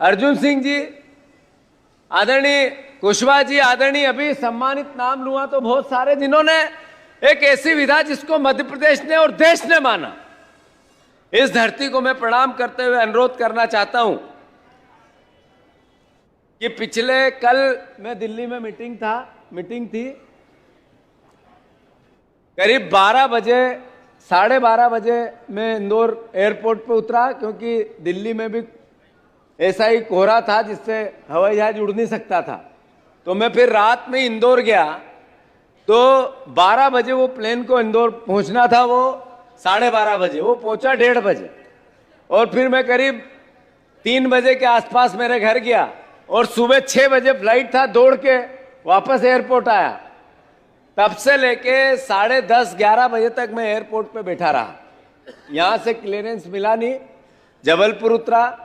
अर्जुन सिंह जी, आदरणीय कुशवाहा जी, आदरणीय अभी सम्मानित नाम लूंगा तो बहुत सारे, जिन्होंने एक ऐसी विधा जिसको मध्य प्रदेश ने और देश ने माना, इस धरती को मैं प्रणाम करते हुए अनुरोध करना चाहता हूं कि पिछले कल मैं दिल्ली में मीटिंग थी, करीब 12 बजे, 12:30 बजे मैं इंदौर एयरपोर्ट पे उतरा, क्योंकि दिल्ली में भी ऐसा ही कोहरा था जिससे हवाई जहाज उड़ नहीं सकता था। तो मैं फिर रात में इंदौर गया, तो 12 बजे वो प्लेन को इंदौर पहुंचना था, वो 12:30 बजे वो पहुंचा 1:30 बजे, और फिर मैं करीब 3 बजे के आसपास मेरे घर गया और सुबह 6 बजे फ्लाइट था, दौड़ के वापस एयरपोर्ट आया। तब से लेके 10:30, 11 बजे तक मैं एयरपोर्ट पे बैठा रहा। यहां से क्लियरेंस मिला नहीं, जबलपुर उतरा,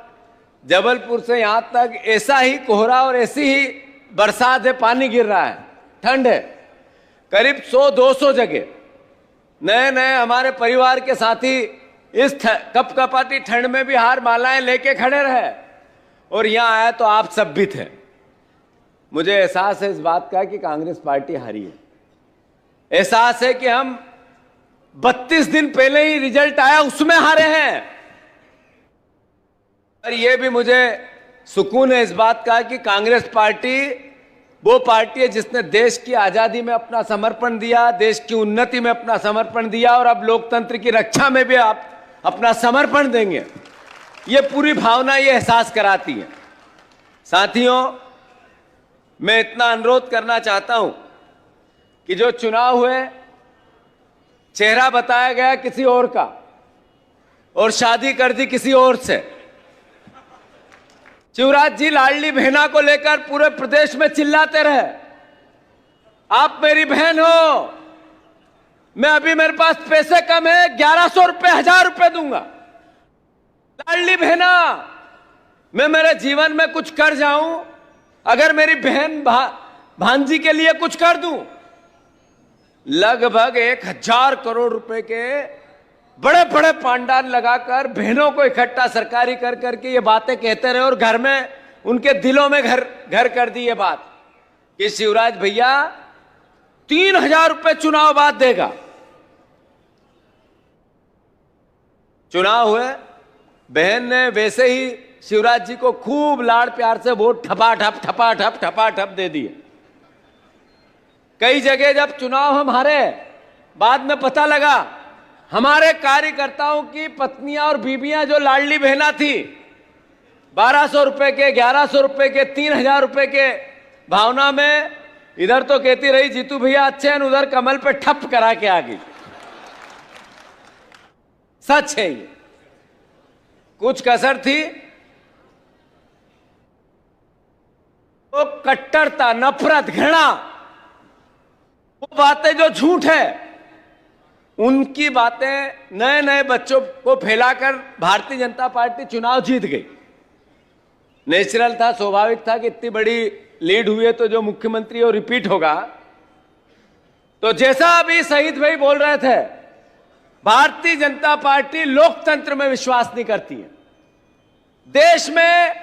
जबलपुर से यहां तक ऐसा ही कोहरा और ऐसी ही बरसात है, पानी गिर रहा है, ठंड है, करीब 100-200 जगह। नए नए हमारे परिवार के साथी इस कपकपाती ठंड में भी हार मालाएं लेके खड़े रहे, और यहां आए तो आप सब भी थे। मुझे एहसास है इस बात का कि कांग्रेस पार्टी हारी है। एहसास है कि हम 32 दिन पहले ही रिजल्ट आया उसमें हारे हैं। और यह भी मुझे सुकून है इस बात का कि कांग्रेस पार्टी वो पार्टी है जिसने देश की आजादी में अपना समर्पण दिया, देश की उन्नति में अपना समर्पण दिया, और अब लोकतंत्र की रक्षा में भी आप अपना समर्पण देंगे। ये पूरी भावना ये एहसास कराती है। साथियों, मैं इतना अनुरोध करना चाहता हूं कि जो चुनाव हुए, चेहरा बताया गया किसी और का और शादी कर दी किसी और से। शिवराज जी लाडली बहना को लेकर पूरे प्रदेश में चिल्लाते रहे, आप मेरी बहन हो, मैं अभी मेरे पास पैसे कम है, 1100 रुपए, 1000 रुपए दूंगा। लाडली बहना, मैं मेरे जीवन में कुछ कर जाऊं, अगर मेरी बहन भांजी के लिए कुछ कर दूं। लगभग 1000 करोड़ रुपए के बड़े बड़े पांडाल लगाकर बहनों को इकट्ठा सरकारी कर करके ये बातें कहते रहे, और घर में उनके दिलों में घर कर दी ये बात कि शिवराज भैया 3000 रुपए चुनाव बाद देगा। चुनाव हुए, बहन ने वैसे ही शिवराज जी को खूब लाड़ प्यार से वोट ठपाठप दे दिए। कई जगह जब चुनाव हम हारे, बाद में पता लगा हमारे कार्यकर्ताओं की पत्नियां और बीबियां जो लाडली बहना थी, 1200 रुपए के, 1100 रुपए के, 3000 रुपए के भावना में इधर तो कहती रही जीतू भैया अच्छे हैं, उधर कमल पे ठप करा के आ गई। सच है ये, कुछ कसर थी। वो कट्टरता, नफरत, घृणा, वो बातें जो झूठ है, उनकी बातें नए नए बच्चों को फैलाकर भारतीय जनता पार्टी चुनाव जीत गई। नेचुरल था, स्वाभाविक था कि इतनी बड़ी लीड हुई है तो जो मुख्यमंत्री वो रिपीट होगा। तो जैसा अभी शहीद भाई बोल रहे थे, भारतीय जनता पार्टी लोकतंत्र में विश्वास नहीं करती है। देश में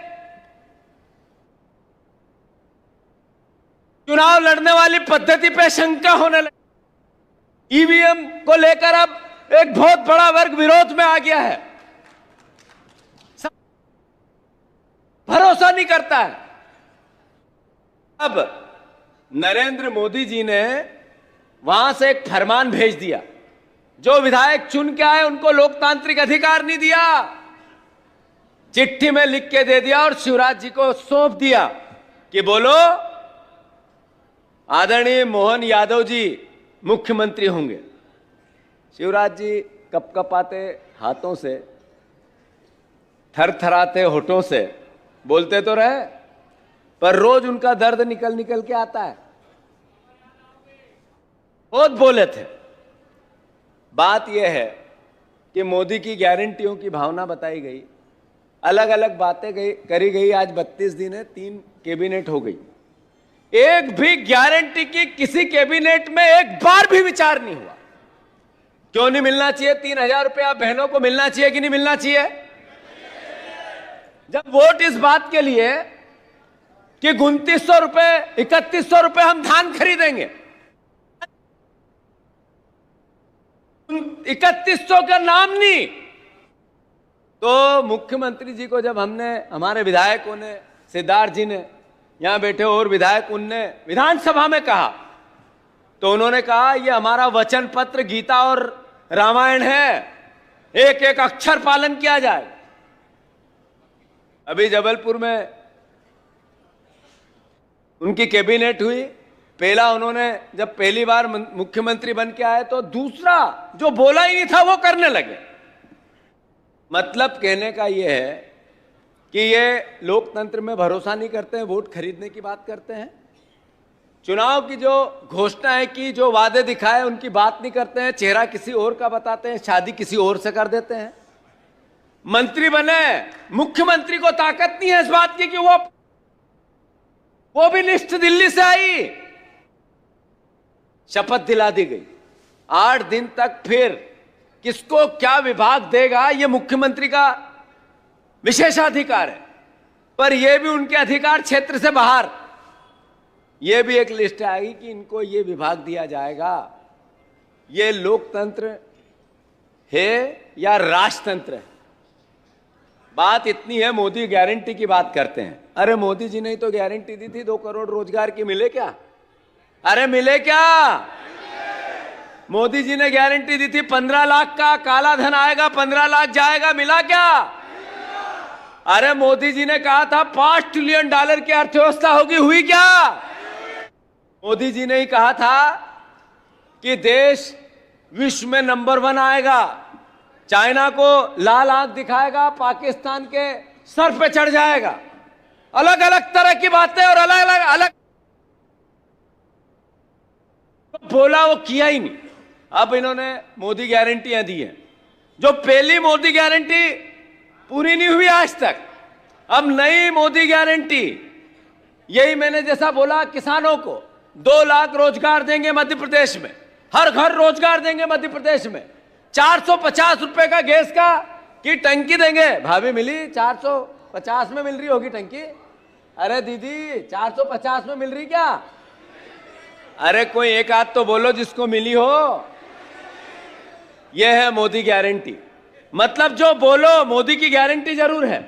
चुनाव लड़ने वाली पद्धति पे शंका होने लगी। ईवीएम को लेकर अब एक बहुत बड़ा वर्ग विरोध में आ गया है, भरोसा नहीं करता है। अब नरेंद्र मोदी जी ने वहां से एक फरमान भेज दिया, जो विधायक चुन के आए उनको लोकतांत्रिक अधिकार नहीं दिया, चिट्ठी में लिख के दे दिया और शिवराज जी को सौंप दिया कि बोलो आदरणीय मोहन यादव जी मुख्यमंत्री होंगे। शिवराज जी कपकपाते हाथों से, थरथराते होठों से बोलते तो रहे, पर रोज उनका दर्द निकल निकल के आता है। बहुत बोले थे। बात यह है कि मोदी की गारंटियों की भावना बताई गई, अलग अलग बातें करी गई। आज 32 दिन है, 3 कैबिनेट हो गई, एक भी गारंटी की किसी कैबिनेट में एक बार भी विचार नहीं हुआ। क्यों नहीं मिलना चाहिए? 3000 रुपया बहनों को मिलना चाहिए कि नहीं मिलना चाहिए? जब वोट इस बात के लिए कि 2900 रुपए 3100 रुपए हम धान खरीदेंगे, 3100 का नाम नहीं। तो मुख्यमंत्री जी को जब हमने, हमारे विधायकों ने, सिद्धार्थ जी ने, यहां बैठे और विधायक, उनने विधानसभा में कहा, तो उन्होंने कहा ये हमारा वचन पत्र गीता और रामायण है, एक एक अक्षर पालन किया जाए। अभी जबलपुर में उनकी कैबिनेट हुई, पहला उन्होंने जब पहली बार मुख्यमंत्री बन के आए तो दूसरा जो बोला ही नहीं था वो करने लगे। मतलब कहने का ये है कि ये लोकतंत्र में भरोसा नहीं करते हैं, वोट खरीदने की बात करते हैं। चुनाव की जो घोषणाएं की, जो वादे दिखाए, उनकी बात नहीं करते हैं, चेहरा किसी और का बताते हैं, शादी किसी और से कर देते हैं। मंत्री बने, मुख्यमंत्री को ताकत नहीं है इस बात की कि वो भी लिस्ट दिल्ली से आई, शपथ दिला दी गई। 8 दिन तक फिर किसको क्या विभाग देगा ये मुख्यमंत्री का विशेषाधिकार है, पर यह भी उनके अधिकार क्षेत्र से बाहर, यह भी एक लिस्ट आएगी कि इनको ये विभाग दिया जाएगा। ये लोकतंत्र है या राजतंत्र है? बात इतनी है, मोदी गारंटी की बात करते हैं। अरे मोदी जी ने तो गारंटी दी थी 2 करोड़ रोजगार की, मिले क्या? अरे मिले क्या? मोदी जी ने गारंटी दी थी 15 लाख का काला धन आएगा, 15 लाख जाएगा, मिला क्या? अरे मोदी जी ने कहा था 5 ट्रिलियन डॉलर की अर्थव्यवस्था होगी, हुई क्या? मोदी जी ने ही कहा था कि देश विश्व में नंबर 1 आएगा, चाइना को लाल आंख दिखाएगा, पाकिस्तान के सर पे चढ़ जाएगा। अलग अलग तरह की बातें और अलग बोला, वो किया ही नहीं। अब इन्होंने मोदी गारंटियां दी हैं, जो पहली मोदी गारंटी पूरी नहीं हुई आज तक, अब नई मोदी गारंटी। यही मैंने जैसा बोला, किसानों को 2 लाख रोजगार देंगे मध्य प्रदेश में, हर घर रोजगार देंगे मध्य प्रदेश में, 450 रुपए का गैस की टंकी देंगे। भाभी मिली 450 में मिल रही होगी टंकी? अरे दीदी 450 में मिल रही क्या? अरे कोई एक आध तो बोलो जिसको मिली हो। यह है मोदी गारंटी। मतलब जो बोलो, मोदी की गारंटी जरूर है,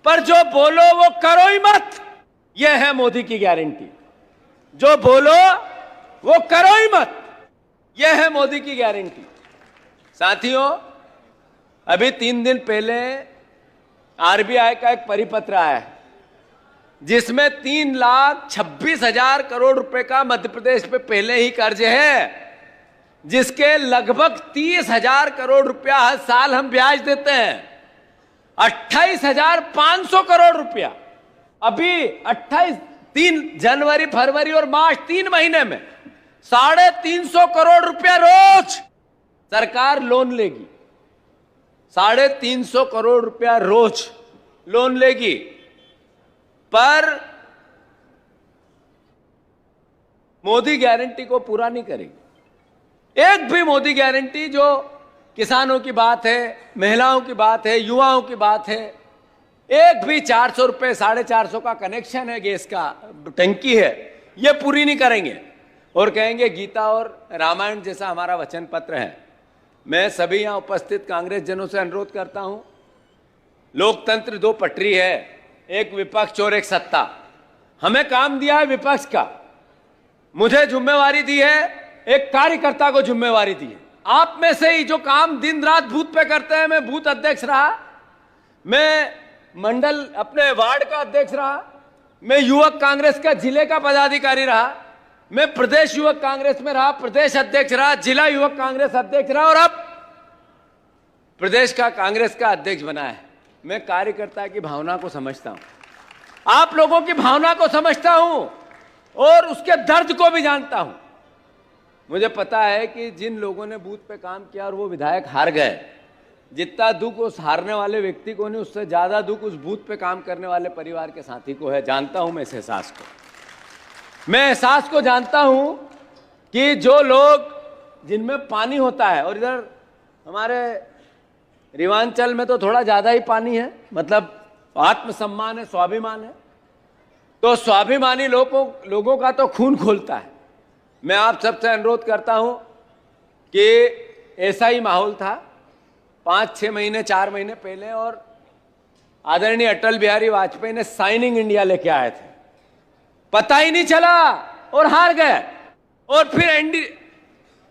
पर जो बोलो वो करो ही मत। यह है मोदी की गारंटी। जो बोलो वो करो ही मत, यह है मोदी की गारंटी। साथियों, अभी 3 दिन पहले आरबीआई का एक परिपत्र आया है, जिसमें 3,26,000 करोड़ रुपए का मध्य प्रदेश पे पहले ही कर्ज है, जिसके लगभग 30,000 करोड़ रुपया हर साल हम ब्याज देते हैं। 28,500 करोड़ रुपया अभी 3 जनवरी, फरवरी और मार्च 3 महीने में 350 करोड़ रुपया रोज सरकार लोन लेगी। 350 करोड़ रुपया रोज लोन लेगी, पर मोदी गारंटी को पूरा नहीं करेगी। एक भी मोदी गारंटी, जो किसानों की बात है, महिलाओं की बात है, युवाओं की बात है, एक भी 400 रुपए 450 का कनेक्शन है, गैस का टंकी है, ये पूरी नहीं करेंगे और कहेंगे गीता और रामायण जैसा हमारा वचन पत्र है। मैं सभी यहां उपस्थित कांग्रेस जनों से अनुरोध करता हूं, लोकतंत्र 2 पटरी है, एक विपक्ष और एक सत्ता। हमें काम दिया है विपक्ष का, मुझे जिम्मेवारी दी है, एक कार्यकर्ता को जिम्मेवारी दी है। आप में से ही जो काम दिन रात बूथ पे करते हैं, मैं बूथ अध्यक्ष रहा, मैं मंडल अपने वार्ड का अध्यक्ष रहा, मैं युवक कांग्रेस का जिले का पदाधिकारी रहा, मैं प्रदेश युवक कांग्रेस में रहा, प्रदेश अध्यक्ष रहा, जिला युवक कांग्रेस अध्यक्ष रहा और अब प्रदेश का कांग्रेस का अध्यक्ष बना है। मैं कार्यकर्ता की भावना को समझता हूं, आप लोगों की भावना को समझता हूं और उसके दर्द को भी जानता हूं। मुझे पता है कि जिन लोगों ने बूथ पे काम किया और वो विधायक हार गए, जितना दुख उस हारने वाले व्यक्ति को नहीं, उससे ज्यादा दुख उस बूथ पे काम करने वाले परिवार के साथी को है। जानता हूं मैं इस एहसास को, मैं एहसास को जानता हूं कि जो लोग, जिनमें पानी होता है, और इधर हमारे रिवांचल में तो थोड़ा ज्यादा ही पानी है, मतलब आत्मसम्मान है, स्वाभिमान है। तो स्वाभिमानी लोगों का तो खून खोलता है। मैं आप सबसे अनुरोध करता हूं कि ऐसा ही माहौल था 5-6 महीने 4 महीने पहले, और आदरणीय अटल बिहारी वाजपेयी ने साइनिंग इंडिया लेके आए थे, पता ही नहीं चला और हार गए। और फिर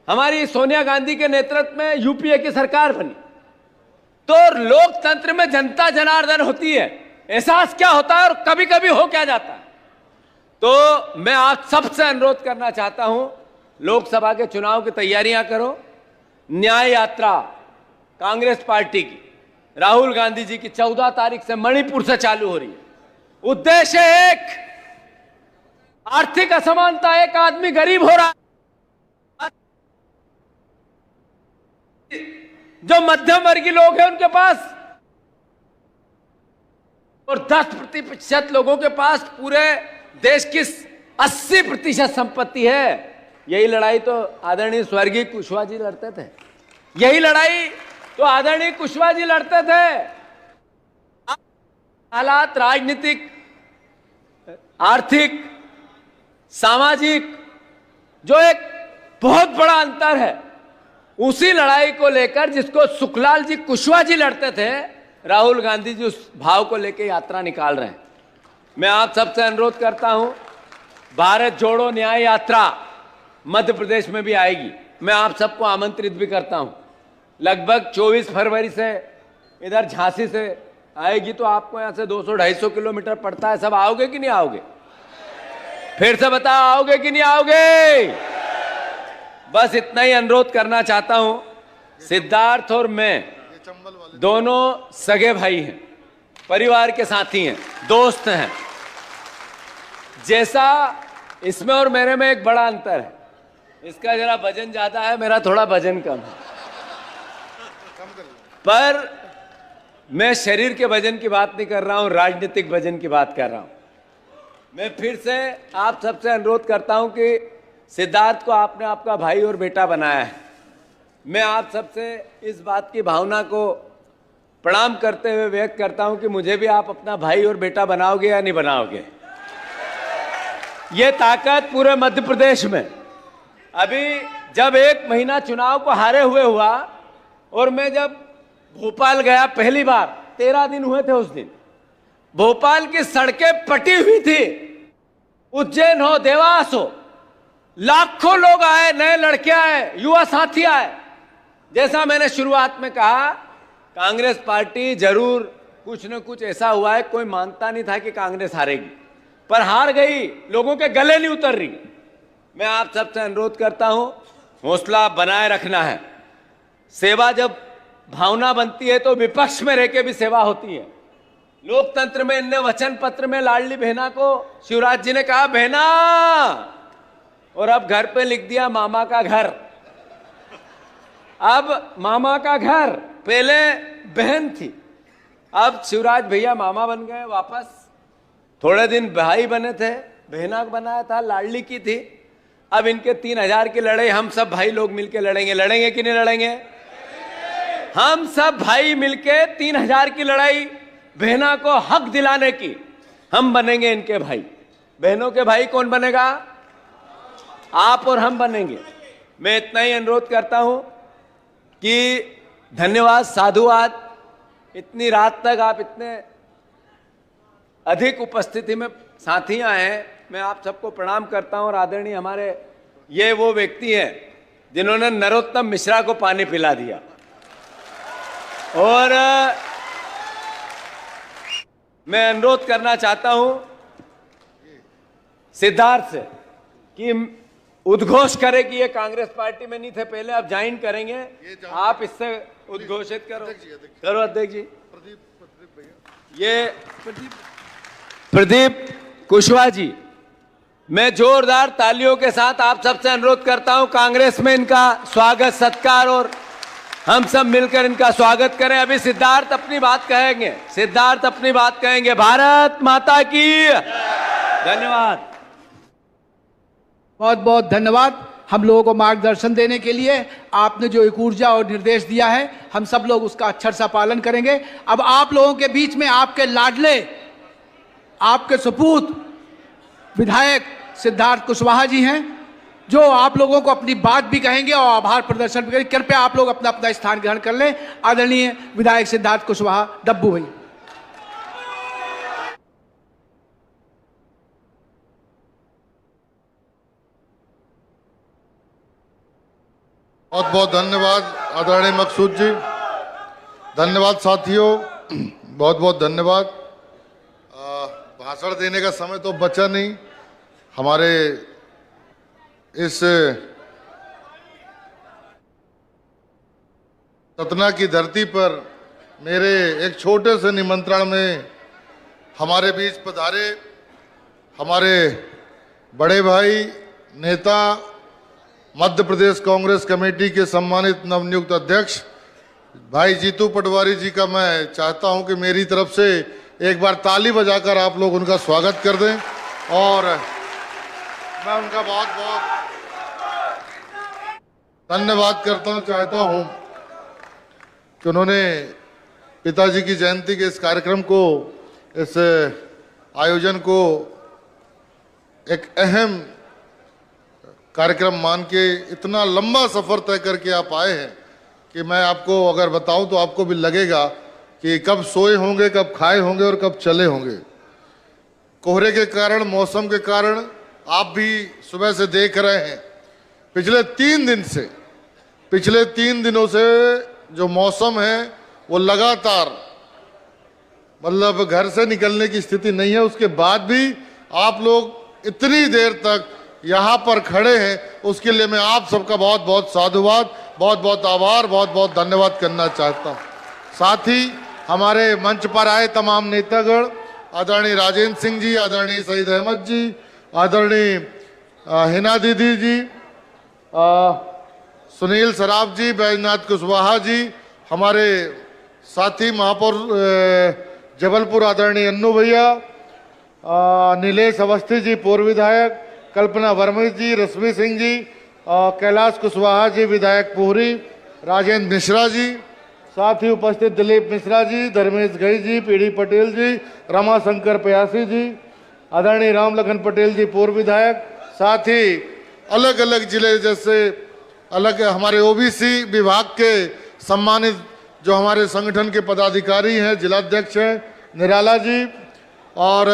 हमारी सोनिया गांधी के नेतृत्व में यूपीए की सरकार बनी। तो लोकतंत्र में जनता जनार्दन होती है, एहसास क्या होता है और कभी कभी हो क्या जाता है। तो मैं आप सबसे अनुरोध करना चाहता हूं, लोकसभा के चुनाव की तैयारियां करो। न्याय यात्रा कांग्रेस पार्टी की, राहुल गांधी जी की 14 तारीख से मणिपुर से चालू हो रही है। उद्देश्य एक, आर्थिक असमानता, एक आदमी गरीब हो रहा है, जो मध्यम वर्गीय लोग हैं उनके पास, और 10% लोगों के पास पूरे देश की 80% संपत्ति है। यही लड़ाई तो आदरणीय स्वर्गीय कुशवाहा जी लड़ते थे, यही लड़ाई तो आदरणीय कुशवाहा जी लड़ते थे। हालात राजनीतिक, आर्थिक, सामाजिक जो एक बहुत बड़ा अंतर है, उसी लड़ाई को लेकर जिसको सुखलाल जी कुशवाहा जी लड़ते थे, राहुल गांधी जी उस भाव को लेकर यात्रा निकाल रहे हैं। मैं आप सबसे अनुरोध करता हूं, भारत जोड़ो न्याय यात्रा मध्य प्रदेश में भी आएगी। मैं आप सबको आमंत्रित भी करता हूं। लगभग 24 फरवरी से इधर झांसी से आएगी, तो आपको यहां से 200-250 किलोमीटर पड़ता है। सब आओगे कि नहीं आओगे? फिर से बताओ, आओगे कि नहीं आओगे? बस इतना ही अनुरोध करना चाहता हूं। सिद्धार्थ और मैं दोनों सगे भाई हैं, परिवार के साथी हैं, दोस्त हैं। जैसा इसमें और मेरे में एक बड़ा अंतर है, इसका जरा वजन ज्यादा है, मेरा थोड़ा वजन कम है। पर मैं शरीर के वजन की बात नहीं कर रहा हूं, राजनीतिक वजन की बात कर रहा हूं। मैं फिर से आप सबसे अनुरोध करता हूं कि सिद्धार्थ को आपने आपका भाई और बेटा बनाया है। मैं आप सबसे इस बात की भावना को प्रणाम करते हुए व्यक्त करता हूं कि मुझे भी आप अपना भाई और बेटा बनाओगे या नहीं बनाओगे। ये ताकत पूरे मध्य प्रदेश में, अभी जब 1 महीना चुनाव को हारे हुए हुआ और मैं जब भोपाल गया पहली बार, 13 दिन हुए थे उस दिन, भोपाल की सड़कें पटी हुई थी। उज्जैन हो, देवास हो, लाखों लोग आए, नए लड़के आए, युवा साथी आए। जैसा मैंने शुरुआत में कहा, कांग्रेस पार्टी जरूर कुछ न कुछ ऐसा हुआ है, कोई मानता नहीं था कि कांग्रेस हारेगी, पर हार गई, लोगों के गले नहीं उतर रही। मैं आप सबसे अनुरोध करता हूं, हौसला बनाए रखना है। सेवा जब भावना बनती है तो विपक्ष में रह के भी सेवा होती है। लोकतंत्र में इनने वचन पत्र में लाडली बहना को शिवराज जी ने कहा बहना, और अब घर पे लिख दिया मामा का घर। अब मामा का घर, पहले बहन थी, अब शिवराज भैया मामा बन गए वापस। थोड़े दिन भाई बने थे, बहना बनाया था, लाडली की थी। अब इनके 3000 की लड़ाई हम सब भाई लोग मिलके लड़ेंगे। लड़ेंगे कि नहीं लड़ेंगे? हम सब भाई मिलके 3000 की लड़ाई, बहना को हक दिलाने की। हम बनेंगे इनके भाई। बहनों के भाई कौन बनेगा? आप और हम बनेंगे। मैं इतना ही अनुरोध करता हूं कि धन्यवाद, साधुवाद। इतनी रात तक आप इतने अधिक उपस्थिति में साथी आए हैं, मैं आप सबको प्रणाम करता हूं। और आदरणीय हमारे ये वो व्यक्ति हैं जिन्होंने नरोत्तम मिश्रा को पानी पिला दिया। और मैं अनुरोध करना चाहता हूं सिद्धार्थ से कि उद्घोष करे कि ये कांग्रेस पार्टी में नहीं थे पहले, अब ज्वाइन करेंगे। आप इससे उद्घोषित करो। करो अध्यक्ष जी। ये प्रदीप कुशवाहा जी, मैं जोरदार तालियों के साथ आप सबसे अनुरोध करता हूं कांग्रेस में इनका स्वागत सत्कार, और हम सब मिलकर इनका स्वागत करें। अभी सिद्धार्थ अपनी बात कहेंगे, सिद्धार्थ अपनी बात कहेंगे। भारत माता की धन्यवाद। बहुत बहुत धन्यवाद। हम लोगों को मार्गदर्शन देने के लिए आपने जो एक ऊर्जा और निर्देश दिया है, हम सब लोग उसका अक्षर सा पालन करेंगे। अब आप लोगों के बीच में आपके लाडले, आपके सपूत विधायक सिद्धार्थ कुशवाहा जी हैं, जो आप लोगों को अपनी बात भी कहेंगे और आभार प्रदर्शन भी करेंगे। कृपया आप लोग अपना अपना स्थान ग्रहण कर लें। आदरणीय विधायक सिद्धार्थ कुशवाहा, डब्बू भाई। बहुत बहुत धन्यवाद आदरणीय मकसूद जी, धन्यवाद साथियों, बहुत बहुत धन्यवाद। भाषण देने का समय तो बचा नहीं। हमारे इस सतना की धरती पर मेरे एक छोटे से निमंत्रण में हमारे बीच पधारे हमारे बड़े भाई नेता, मध्य प्रदेश कांग्रेस कमेटी के सम्मानित नवनियुक्त अध्यक्ष भाई जीतू पटवारी जी का मैं चाहता हूं कि मेरी तरफ से एक बार ताली बजाकर आप लोग उनका स्वागत कर दें। और मैं उनका बहुत बहुत धन्यवाद चाहता हूं कि उन्होंने पिताजी की जयंती के इस कार्यक्रम को, इस आयोजन को एक अहम कार्यक्रम मान के इतना लंबा सफर तय करके आप आए हैं कि मैं आपको अगर बताऊं तो आपको भी लगेगा कि कब सोए होंगे, कब खाए होंगे और कब चले होंगे। कोहरे के कारण, मौसम के कारण आप भी सुबह से देख रहे हैं, पिछले 3 दिनों से जो मौसम है वो लगातार, मतलब घर से निकलने की स्थिति नहीं है, उसके बाद भी आप लोग इतनी देर तक यहाँ पर खड़े हैं, उसके लिए मैं आप सबका बहुत बहुत साधुवाद, बहुत बहुत आभार, बहुत बहुत धन्यवाद करना चाहता हूँ। साथ ही हमारे मंच पर आए तमाम नेतागण, आदरणीय राजेंद्र सिंह जी, आदरणीय सईद अहमद जी, आदरणीय हिना दीदी जी, सुनील सराफ जी, बैजनाथ कुशवाहा जी, हमारे साथी महापौर जबलपुर आदरणीय अन्नू भैया, नीलेश अवस्थी जी पूर्व विधायक, कल्पना वर्मा जी, रश्मि सिंह जी, कैलाश कुशवाहा जी विधायक पोहरी, राजेंद्र मिश्रा जी, साथ ही उपस्थित दिलीप मिश्रा जी, धर्मेश घई जी, पीडी पटेल जी, रमाशंकर प्यासी जी, आदरणीय राम लखन पटेल जी पूर्व विधायक, साथ ही अलग अलग जिले जैसे अलग हमारे ओबीसी विभाग के सम्मानित जो हमारे संगठन के पदाधिकारी हैं, जिलाध्यक्ष हैं निराला जी, और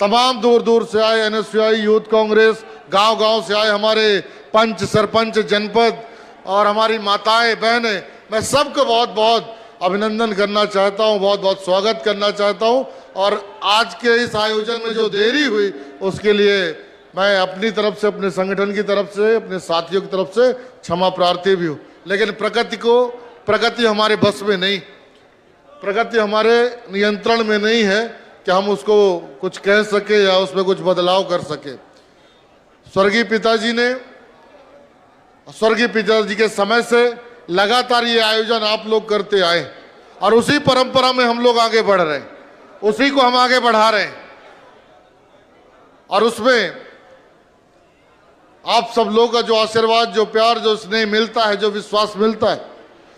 तमाम दूर दूर से आए एनएसयूआई यूथ कांग्रेस, गांव-गांव से आए हमारे पंच, सरपंच, जनपद और हमारी माताएं, बहनें, मैं सबको बहुत बहुत अभिनंदन करना चाहता हूं, बहुत बहुत स्वागत करना चाहता हूं। और आज के इस आयोजन में जो देरी हुई उसके लिए मैं अपनी तरफ से, अपने संगठन की तरफ से, अपने साथियों की तरफ से क्षमा प्रार्थी भी हूँ। लेकिन प्रगति हमारे बस में नहीं, प्रगति हमारे नियंत्रण में नहीं है कि हम उसको कुछ कह सके या उसमें कुछ बदलाव कर सके। स्वर्गीय पिताजी के समय से लगातार ये आयोजन आप लोग करते आए और उसी परंपरा में हम लोग आगे बढ़ रहे हैं, उसी को हम आगे बढ़ा रहे हैं। और उसमें आप सब लोगों का जो आशीर्वाद, जो प्यार, जो स्नेह मिलता है, जो विश्वास मिलता है,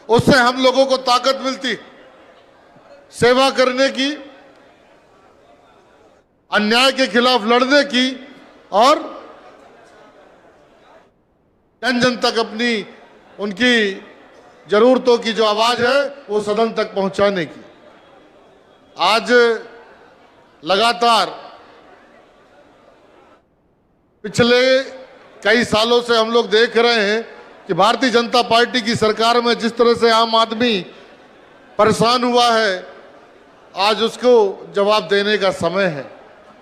उससे हम लोगों को ताकत मिलती सेवा करने की, अन्याय के खिलाफ लड़ने की और जन जन तक अपनी उनकी जरूरतों की जो आवाज है वो सदन तक पहुंचाने की। आज लगातार पिछले कई सालों से हम लोग देख रहे हैं कि भारतीय जनता पार्टी की सरकार में जिस तरह से आम आदमी परेशान हुआ है, आज उसको जवाब देने का समय है।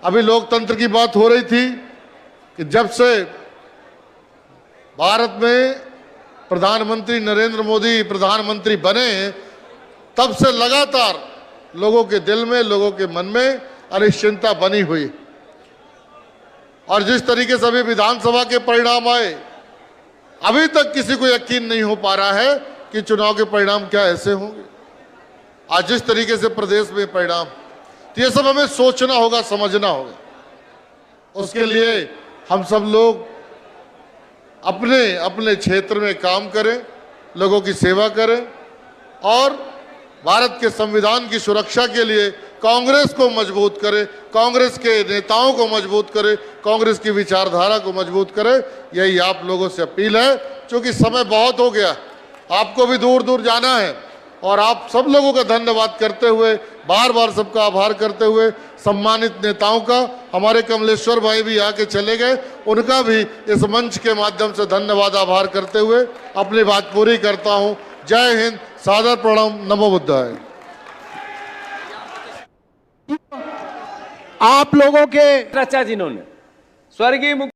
अभी लोकतंत्र की बात हो रही थी कि जब से भारत में प्रधानमंत्री नरेंद्र मोदी प्रधानमंत्री बने हैं, तब से लगातार लोगों के दिल में, लोगों के मन में अनिश्चिंतता बनी हुई। और जिस तरीके से अभी विधानसभा के परिणाम आए, अभी तक किसी को यकीन नहीं हो पा रहा है कि चुनाव के परिणाम क्या ऐसे होंगे। आज जिस तरीके से प्रदेश में परिणाम, तो ये सब हमें सोचना होगा, समझना होगा। उसके लिए हम सब लोग अपने अपने क्षेत्र में काम करें, लोगों की सेवा करें और भारत के संविधान की सुरक्षा के लिए कांग्रेस को मजबूत करें, कांग्रेस के नेताओं को मजबूत करें, कांग्रेस की विचारधारा को मजबूत करें। यही आप लोगों से अपील है, क्योंकि समय बहुत हो गया, आपको भी दूर दूर जाना है और आप सब लोगों का धन्यवाद करते हुए, बार बार सबका आभार करते हुए, सम्मानित नेताओं का, हमारे कमलेश्वर भाई भी आके चले गए, उनका भी इस मंच के माध्यम से धन्यवाद आभार करते हुए अपनी बात पूरी करता हूं। जय हिंद, सादर प्रणाम, नमो बुद्धाय। आप लोगों के रचा जिन्होंने स्वर्गीय